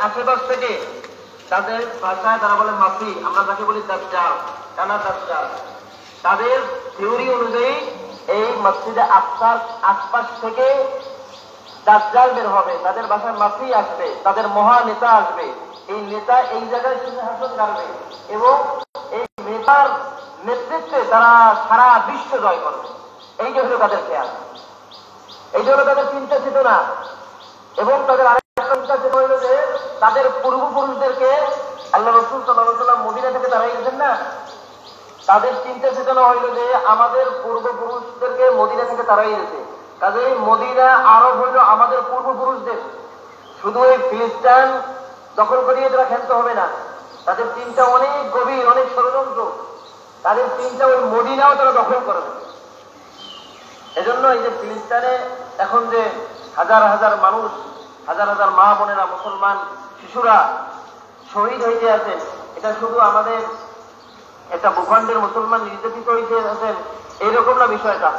আশেপাশ থেকে তাদের ভাষায় তারা বলে মাসি, আমরা যাকে বলি দাজ্জাল, টানা দাজ্জাল, তাদের থিওরি অনুযায়ী এই মসজিদে আকসার আশপাশ থেকে দাজ্জাল বের হবে, তাদের ভাষায় মাসি আসবে, তাদের মহা নেতা আসবে। এই নেতা এই জায়গায় সিংহাসন কাটবে এবং এই নেতার নেতৃত্বে তারা সারা বিশ্ব জয় করবে। এই যে হলো তাদের খেয়াল, এই জন্য তাদের চিন্তা চেতনা। এবং তাদের আরেকটা চিন্তা চেতনা হইল যে তাদের পূর্বপুরুষদেরকে আল্লাহ রাসূল সাল্লাল্লাহু আলাইহি ওয়াসাল্লাম মদিনা থেকে তাড়াইয়েছেন না, তাদের চিন্তা চেতনা হইল যে আমাদের পূর্বপুরুষদেরকে মদিনা থেকে তাড়াইয়েছে, কাজেই মদিনা আরব হইল আমাদের পূর্বপুরুষদের। শুধু এই ফিলিস্তিন দখল করিয়ে তারা খেলতে হবে না, তাদের চিন্তা অনেক গভীর, অনেক ষড়যন্ত্র। তাদের চিন্তা ওই মদিনাও তারা দখল করবে। এজন্য এই যে ফিলিস্তিনে এখন যে হাজার হাজার মানুষ, হাজার হাজার মা বোনেরা, মুসলমান শিশুরা শহীদ হইতে আছেন, এটা শুধু আমাদের একটা ভূখণ্ডের মুসলমান নির্যাতিত হইতে আছেন এইরকম না বিষয়টা।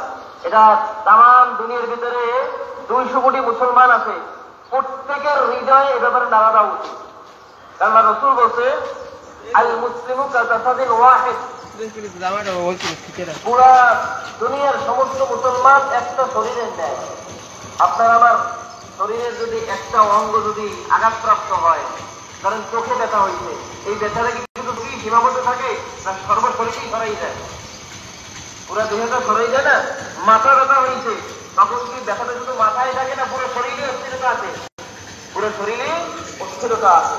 এটা তাম দুনিয়ার ভিতরে 200 কোটি মুসলমান আছে, প্রত্যেকের হৃদয়ে এ ব্যাপারে নাড়া দেওয়া উচিত। কারণ রাসূল বলছে আল মুসলিমু কাজাসাদিন ওয়াহিদ, পুরা দুনিয়ার সমস্ত মুসলমান একটা শরীরের ন্যায়। আপনার আমার শরীরের যদি একটা অঙ্গ যদি আঘাতপ্রাপ্ত হয়, ধরেন চোখে ব্যথা হয়েছে, এই ব্যথাটা কি শুধু কি সীমাবদ্ধ থাকে না সর্বশরীরেই ছড়াই যায়? পুরা দেহটা ছড়াই যায় না? মাথা ব্যথা হয়েছে, তখন কি ব্যথাটা শুধু মাথায় থাকে না পুরো শরীরে অস্থিরতা আছে? পুরো শরীরে অস্থিরতা আছে।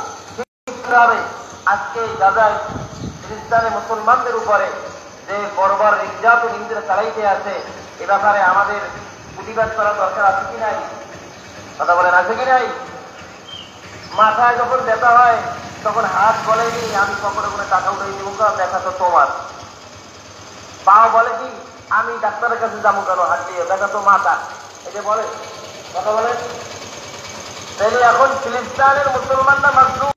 আজকে গাজায় ফিলিস্তিনে মুসলমানদের উপরে যে বর্বর নির্যাতন ইহুদিরা চালাইতে আছে, এ ব্যাপারে আমাদের প্রতিবাদ করা দরকার আছে কি নাই? কথা বলেন, আছে কি নাই? মাথায় যখন ব্যথা হয় তখন হাত বলেনি আমি কখনো কোনো টাকা উঠাই দিব, ব্যথা তো তোমার। পা বলে কি আমি ডাক্তারের কাছে যাবো কেন, হাত দিয়ে ব্যথা তো মাথা, এটা বলে। কথা বলেন। তাহলে এখন ফিলিস্তিনের মুসলমানরা মাজলুম,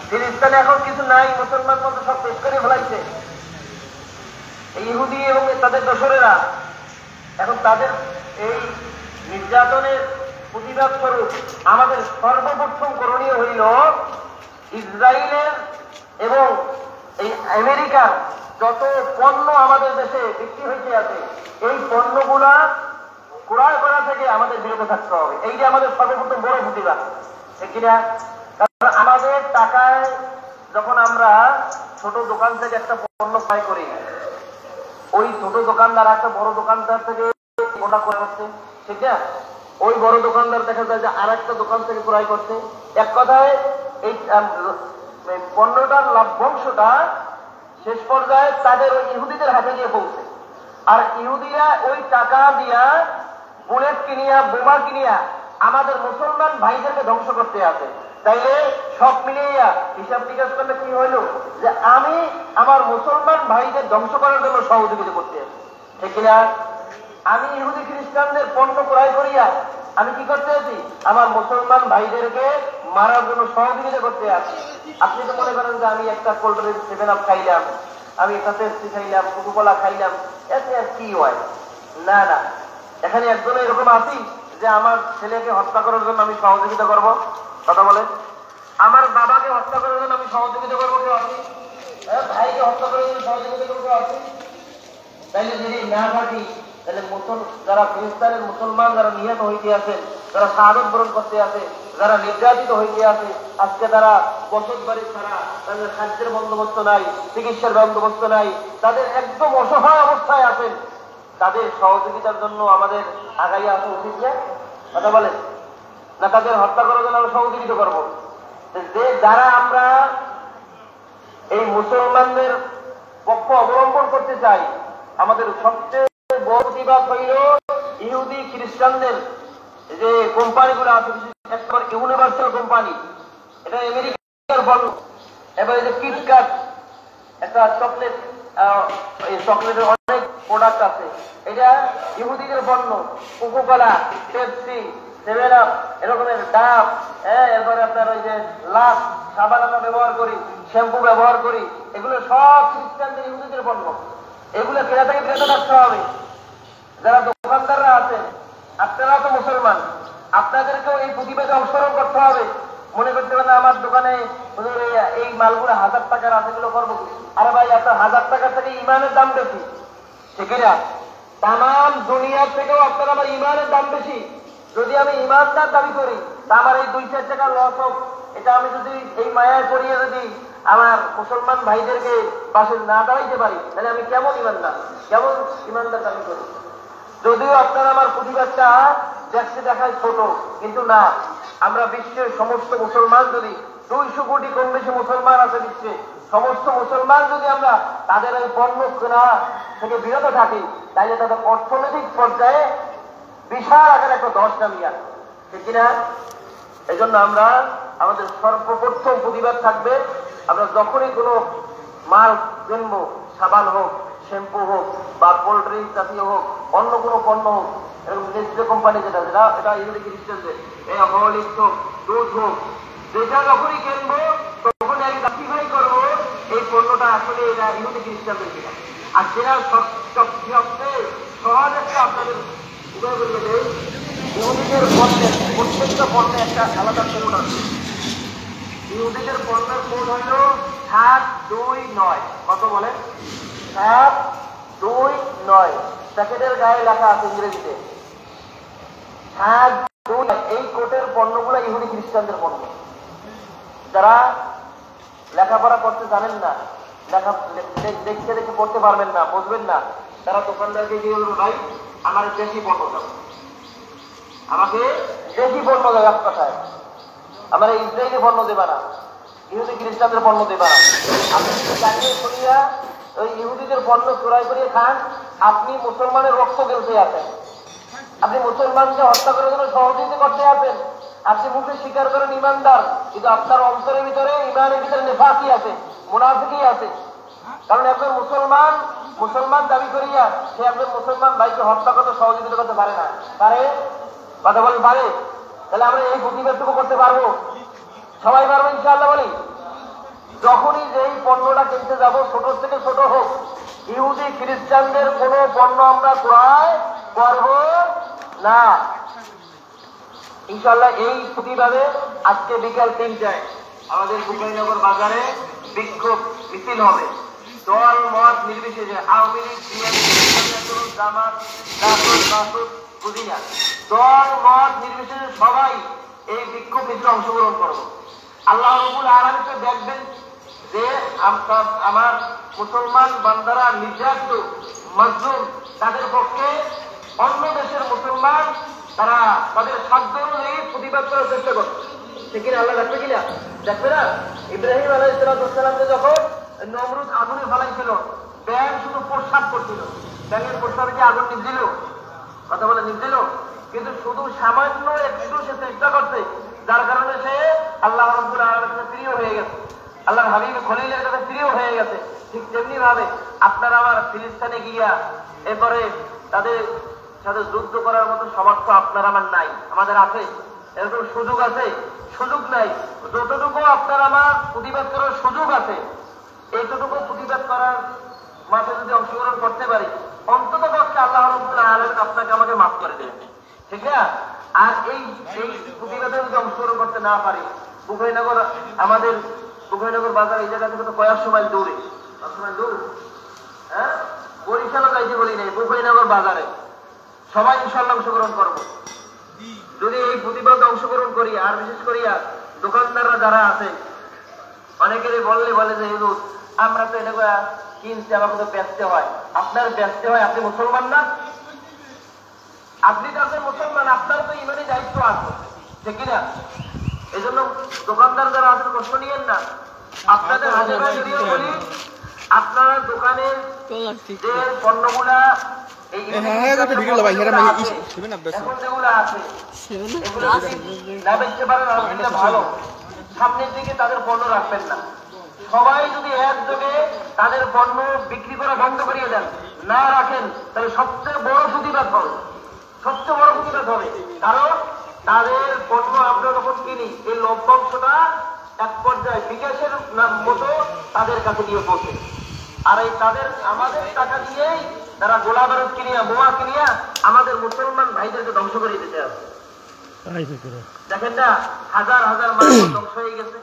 ফিলিস্তিনে এখন কিছু নাই, মুসলমান মতো সব পেশ করে ফেলাইছে ইহুদি এবং তাদের দোসরেরা। এখন তাদের এই নির্যাতনের প্রতিবাদ স্বরূপ আমাদের সর্বপ্রথম করণীয় হইল ইসরায়েলের এবং এই আমেরিকার যত পণ্য আমাদের দেশে বিক্রি হইতে আছে, এই পণ্যগুলা ক্রয় করা থেকে আমাদের বিরত থাকতে হবে। এই যে আমাদের সর্বপ্রথম বড় প্রতিবাদ, ঠিক কিনা? কারণ আমাদের টাকায় যখন আমরা ছোট দোকান থেকে একটা পণ্য ক্রয় করি, ওই ছোট দোকানদার একটা বড় দোকানদার থেকে ওটা ক্রয় করছে, ঠিক না? ওই বড় দোকানদার দেখা যায় যে আর একটা দোকান থেকে ক্রয় করছে। এক কথায় এই পণ্যটার লাভ্যাংশটা শেষ পর্যায়ে তাদের ওই ইহুদিদের হাতে গিয়ে পৌঁছে। আর ইহুদিরা ওই টাকা দিয়া বুলেট কিনিয়া, বোমা কিনিয়া আমাদের মুসলমান ভাইদেরকে ধ্বংস করতে আছে। তাইলে সব মিলিয়ে হিসাব নিকাশ করলে কি হইল যে আমি আমার মুসলমান ভাইদের ধ্বংস করার জন্য সহযোগিতা করতে আছি, ঠিক কিনা? আমি ইহুদি খ্রিস্টানদের পণ্য ক্রয় করিয়া আমি কি করতে আছি? আমার মুসলমান ভাইদেরকে মারার জন্য সহযোগিতা করতে আছি। আপনি তো মনে করেন যে আমি একটা কোল্ড ড্রিঙ্ক 7 আপ খাইলাম, আমি একটা পেপসি খাইলাম, কোকা-কোলা খাইলাম, এতে আর কি হয়? না না, এখানে একজন এরকম আছি যে আমার ছেলেকে হত্যা করার জন্য আমি সহযোগিতা করব? কথা বলেন। আমার বাবাকে হত্যা করার জন্য আমি সহযোগিতা করবো কেউ আছি? ভাইকে হত্যা করার জন্য সহযোগিতা করবো কেউ আছি? তাইলে যদি না থাকি, তাহলে যারা ফিলিস্তিনের মুসলমান যারা নিহত হইতে আছেন, যারা শাহাদত বরণ করতে আছে, যারা নির্যাতিত হইতে আছে, আজকে তারা বসত বাড়ি ছাড়া, তাদের খাদ্যের বন্দোবস্ত নাই, চিকিৎসার বন্দোবস্ত নাই, তাদের একদম অসহায় অবস্থায় আছেন, তাদের সহযোগিতার জন্য আমাদের আগাইয়া আসা উচিত না? কথা বলেন। না তাদের হত্যা করার জন্য আমরা সহযোগিতা করবো? যে যারা আমরা এই মুসলমানদের পক্ষ অবলম্বন করতে চাই, আমাদের সবচেয়ে বড় প্রতিবাদ হইল ইহুদি খ্রিস্টানদের যে কোম্পানিগুলো আছে, একটা ইউনিভার্সাল কোম্পানি, এটা আমেরিকার বন্ধ। এবার এই যে কিটক্যাট একটা চকলেট, এই চকলেটের অনেক প্রোডাক্ট আছে, এটা ইহুদিদের পণ্য। কোকা-কোলা, পেপসি, 7 আপ, এরকমের ডাব, এরপরে আপনার ওই যে লাভ, সাবান আমরা ব্যবহার করি, শ্যাম্পু ব্যবহার করি, এগুলো সব খ্রিস্টানদের ইহুদিদের পণ্য। এগুলো কেনা থেকে বিরত থাকতে হবে। যারা দোকানদাররা আছেন, আপনারা তো মুসলমান, আপনাদেরকেও এই প্রতিবাদে অংশগ্রহণ করতে হবে। মনে করতে পারেন আমার দোকানে এই মালগুলো 1000 টাকার আছে, এগুলো করবো কি? আরে ভাই, আপনার 1000 টাকার থেকে ইমানের দাম বেশি, ঠিক না? তাম দুনিয়ার থেকেও আপনার আমার ইমানের দাম বেশি। যদি আমি ইমানদার দাবি করি তা আমার এই 2-4 টাকা লস হোক, এটা আমি যদি এই মায়ায় পড়িয়ে যদি আমার মুসলমান ভাইদেরকে পাশে না দাঁড়াইতে পারি, তাহলে আমি কেমন ইমানদার, কেমন ইমানদার দাবি করি? যদিও আপনারা আমার প্রতিবাদটা দেখতে দেখায় ছোট, কিন্তু না, আমরা বিশ্বের সমস্ত মুসলমান যদি 200 কোটি কম বেশি মুসলমান আছে বিশ্বে, সমস্ত মুসলমান যদি আমরা তাদের এই পণ্য কেনা থেকে বিরত থাকি, তাইলে তাদের অর্থনৈতিক পর্যায়ে বিশাল আকারে একটা দশ নামিয়ে আসে, ঠিক কিনা? এই জন্য আমরা আমাদের সর্বপ্রথম প্রতিবাদ থাকবে, আমরা যখনই কোনো মাল কিনবো, সাবান হোক, শ্যাম্পু হোক, বা কোল্ড ড্রিঙ্কস জাতীয় হোক, অন্য কোনো পণ্য হোক, এরকম নেসলে কোম্পানি যেটা এটা ইহুদি খ্রিস্টানদের, এই হরলিক্স হোক, দুধ হোক, যেটা যখনই কিনবো তখন আমি জাস্টিফাই করবো এই পণ্যটা আসলে এটা ইহুদি খ্রিস্টানদের কিনা। আর যেটা সবচেয়ে সহজ একটা আপনাদের উদয় করবে যে ইহুদিদের পণ্যের প্রত্যেকটা পণ্যে একটা আলাদা কোড আছে। ইহুদিদের পণ্যের কোড হইল 729। কত বলেন? 729। প্যাকেটের গায়ে লেখা আছে ইংরেজিতে 729। এই কোটের পণ্যগুলো ইহুদি খ্রিস্টানদের পণ্য। যারা লেখাপড়া করতে জানেন না, দেখতে দেখে পড়তে পারবেন না, বুঝবেন না, তারা দোকানদারকে গিয়ে বলবে, ভাই আমার দেশি পণ্য দাও, আমাকে দেশি পণ্য দেয়, এক কথায় আমার ইসরায়েলি পণ্য দেবা না, ইহুদি খ্রিস্টানদের পণ্য দেবা না। আপনি চাকরি করিয়া ওই ইহুদিদের পণ্য চোরাই করিয়ে খান, আপনি মুসলমানের রক্ত গেলতে আছেন, আপনি মুসলমানকে হত্যা করার জন্য সহযোগিতা করতে আছেন, আপনি মুখে স্বীকার করেন ইমানদার, কিন্তু আপনার অন্তরের ভিতরে ইমানের ভিতরে নেফাকি আছে, মুনাফিকি আছে। কারণ একজন মুসলমান দাবি করিয়া সে একজন মুসলমান ভাইকে হত্যা করতে সহযোগিতা করতে পারে না। পারে? কথা বলেন পারে? তাহলে আমরা এই প্রতিবাদটুকু করতে পারবো? সবাই পারবো ইনশাআল্লাহ বলি। যখনই যেই পণ্যটা কিনতে যাব, ছোট থেকে ছোট হোক, ইহুদি খ্রিস্টানদের কোনো পণ্য আমরা ক্রয় করব না ইনশাআল্লাহ। এই প্রতিবাদে আজকে বিকাল 3টায় আমাদের গোপালনগর বাজারে বিক্ষোভ মিছিল হবে। দল মত নির্বিশেষে, আওয়ামী লীগ, জামাত, দল মত নির্বিশেষে সবাই এই বিক্ষোভ মিছিলে অংশগ্রহণ করব। আল্লাহ রাব্বুল আলামিন তো দেখবেন যে আমার মুসলমান বান্দারা নির্যাতিত, মাজলুম, তাদের পক্ষে অন্য দেশের মুসলমান তারা তাদের সাধ্য অনুযায়ী প্রতিবাদ করার চেষ্টা করছে, ঠিক কিনা? আল্লাহ দেখবে কিনা? দেখবে না? ইব্রাহিম আলাইহিসসালামকে যখন নমরুদ আগুনে ফেলাইছিল, ব্যাঙ শুধু প্রস্রাব করছিল, ব্যাঙের প্রস্রাবে কি আগুন নিভছিল? কথা বলে নিভছিল? কিন্তু শুধু সামান্য একটু সে চেষ্টা করছে, যার কারণে সে আল্লাহ রাব্বুল আলামিনের কাছে প্রিয় হয়ে গেছে, আল্লাহর হাবিব খলিলের কাছে প্রিয় হয়ে গেছে। ঠিক তেমনি ভাবে আপনারা আমার ফিলিস্তিনে গিয়া এরপরে তাদের সাথে যুদ্ধ করার মতো সামর্থ্য আপনার আমার নাই, আমাদের আছে? এরকম সুযোগ আছে? সুযোগ নাই। যতটুকু আপনার আমার প্রতিবাদ করার সুযোগ আছে, এইটুকু প্রতিবাদ করার মাঠে যদি অংশগ্রহণ করতে পারি, অন্তত পক্ষে আল্লাহ রাব্বুল আলামিন আপনাকে আমাকে মাফ করে দেবেন, ঠিক না? আর এই প্রতিবাদে যদি অংশগ্রহণ করতে না পারি, আমাদের বুখাইনগর বাজার এই জায়গা থেকে তো কয়েকশো মাইল দূরে, দূর, হ্যাঁ, বরিশালও যাইতে বলি নাই, বুখাইনগর বাজারে সবাই ইনশাআল্লাহ অংশগ্রহণ করবো। যদি এই প্রতিবাদে অংশগ্রহণ করি, আর বিশেষ করিয়া দোকানদাররা যারা আছে, অনেকেরই বলে যে হুজুর আমরা তো এটা কিনছি, আমাকে তো বেচতে হয়। আপনার বেচতে হয়? আপনি মুসলমান না? আপনি তো আপনার মুসলমান, আপনার তো ইমানি দায়িত্ব আছে, ঠিক কিনা? এই জন্য দোকানদার যারা আছেন কষ্ট নিয়েন না। আপনাদের হাতে যদিও বলি, আপনারা দোকানের যে পণ্যগুলা এখন যেগুলো আছে এগুলো না বেচতে পারেন ভালো, সামনের দিকে তাদের পণ্য রাখবেন না। সবাই যদি একযোগে তাদের পণ্য বিক্রি করা বন্ধ করিয়ে দেন, না রাখেন, তাহলে সবচেয়ে বড় প্রতিবাদ হবে, সবচেয়ে বড় প্রতিবাদ হবে। কারণ তাদের পণ্য আমরা যখন কিনি, এই লভ্যাংশটা এক পর্যায়ে বিকাশের মতো তাদের কাছে গিয়ে পৌঁছে। আর এই আমাদের টাকা দিয়েই তারা গোলা বারুদ কিনিয়া, বোমা কিনিয়া আমাদের মুসলমান ভাইদেরকে ধ্বংস করে দিতে হবে। দেখেন না, হাজার হাজার মানুষ ধ্বংস হয়ে গেছে।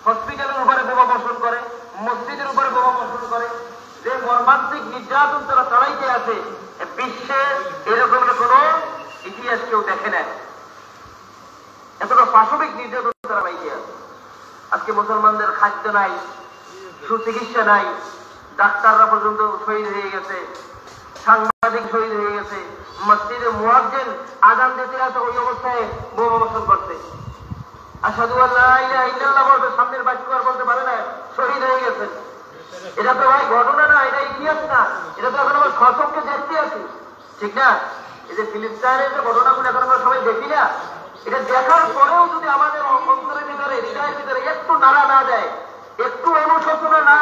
হসপিটালের উপরে বোমা বর্ষণ করে, মসজিদের উপরে বোমা বর্ষণ করে, যে মর্মান্তিক নির্যাতন তারা চালাইতে আছে, বিশ্বে এরকম কোন ইতিহাস কেউ দেখে নেয়। এতটা পাশবিক নির্যাতন তারা চালাইতে আছে। আজকে মুসলমানদের খাদ্য নাই, সুচিকিৎসা নাই, ডাক্তাররা পর্যন্ত শহীদ হয়ে গেছে, সাংবাদিক শহীদ হয়ে গেছে, মসজিদে মুয়াজ্জিন আযান দিতে আছে, ওই অবস্থায় বোমা বর্ষণ করছে। আশহাদু আল্লা ইলাহা ইল্লাল্লাহ বলতে সামনের বাক্য আর বলতে পারে না, শহীদ হয়ে গেছে। এটা তো ভাই ঘটনা না, এটা ইতিহাস না, এটা তো এখন আমরা স্বচক্ষে দেখতে আছি, ঠিক না? এই যে ফিলিস্তিনের যে ঘটনাগুলো এখন আমরা সবাই দেখি না, এটা দেখার পরেও যদি আমাদের অন্তরের ভিতরে, হৃদয়ের ভিতরে একটু নাড়া না দেয়, একটু অনুশোচনা না